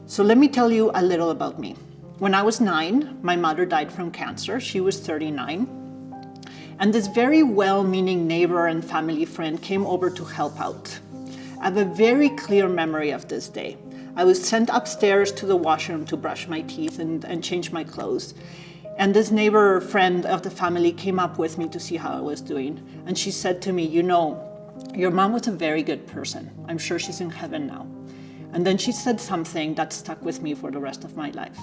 So let me tell you a little about me. When I was 9, my mother died from cancer. She was 39. And this very well-meaning neighbor and family friend came over to help out. I have a very clear memory of this day. I was sent upstairs to the washroom to brush my teeth and change my clothes. And this neighbor friend of the family came up with me to see how I was doing. And she said to me, your mom was a very good person. I'm sure she's in heaven now. And then she said something that stuck with me for the rest of my life.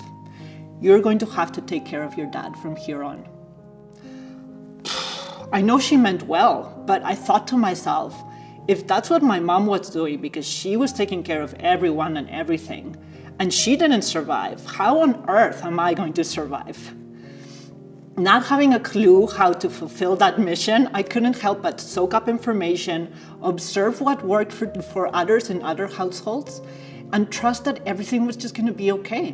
You're going to have to take care of your dad from here on. I know she meant well, but I thought to myself, if that's what my mom was doing because she was taking care of everyone and everything, and she didn't survive, how on earth am I going to survive? Not having a clue how to fulfill that mission, I couldn't help but soak up information, observe what worked for others in other households, and trust that everything was just going to be okay.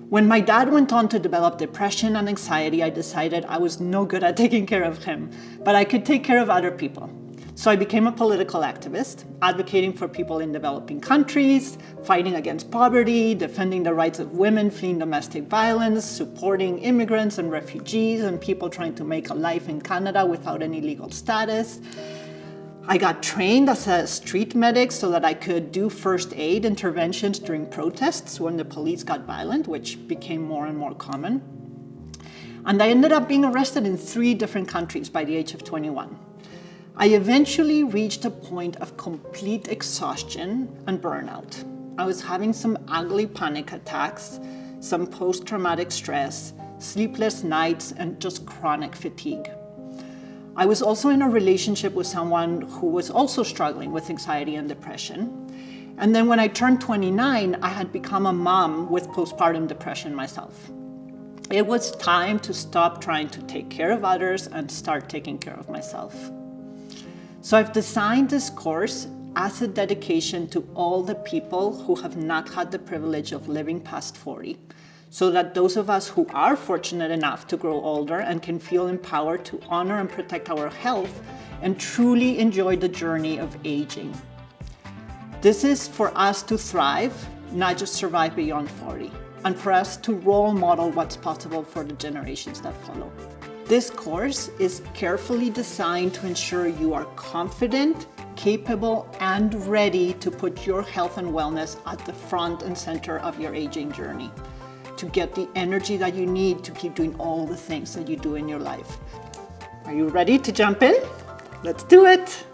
When my dad went on to develop depression and anxiety, I decided I was no good at taking care of him, but I could take care of other people. So I became a political activist, advocating for people in developing countries, fighting against poverty, defending the rights of women fleeing domestic violence, supporting immigrants and refugees and people trying to make a life in Canada without any legal status. I got trained as a street medic so that I could do first aid interventions during protests when the police got violent, which became more and more common. And I ended up being arrested in 3 different countries by the age of 21. I eventually reached a point of complete exhaustion and burnout. I was having some ugly panic attacks, some post-traumatic stress, sleepless nights, and just chronic fatigue. I was also in a relationship with someone who was also struggling with anxiety and depression. And then when I turned 29, I had become a mom with postpartum depression myself. It was time to stop trying to take care of others and start taking care of myself. So I've designed this course as a dedication to all the people who have not had the privilege of living past 40, so that those of us who are fortunate enough to grow older and can feel empowered to honor and protect our health and truly enjoy the journey of aging. This is for us to thrive, not just survive beyond 40, and for us to role model what's possible for the generations that follow. This course is carefully designed to ensure you are confident, capable, and ready to put your health and wellness at the front and center of your aging journey, to get the energy that you need to keep doing all the things that you do in your life. Are you ready to jump in? Let's do it!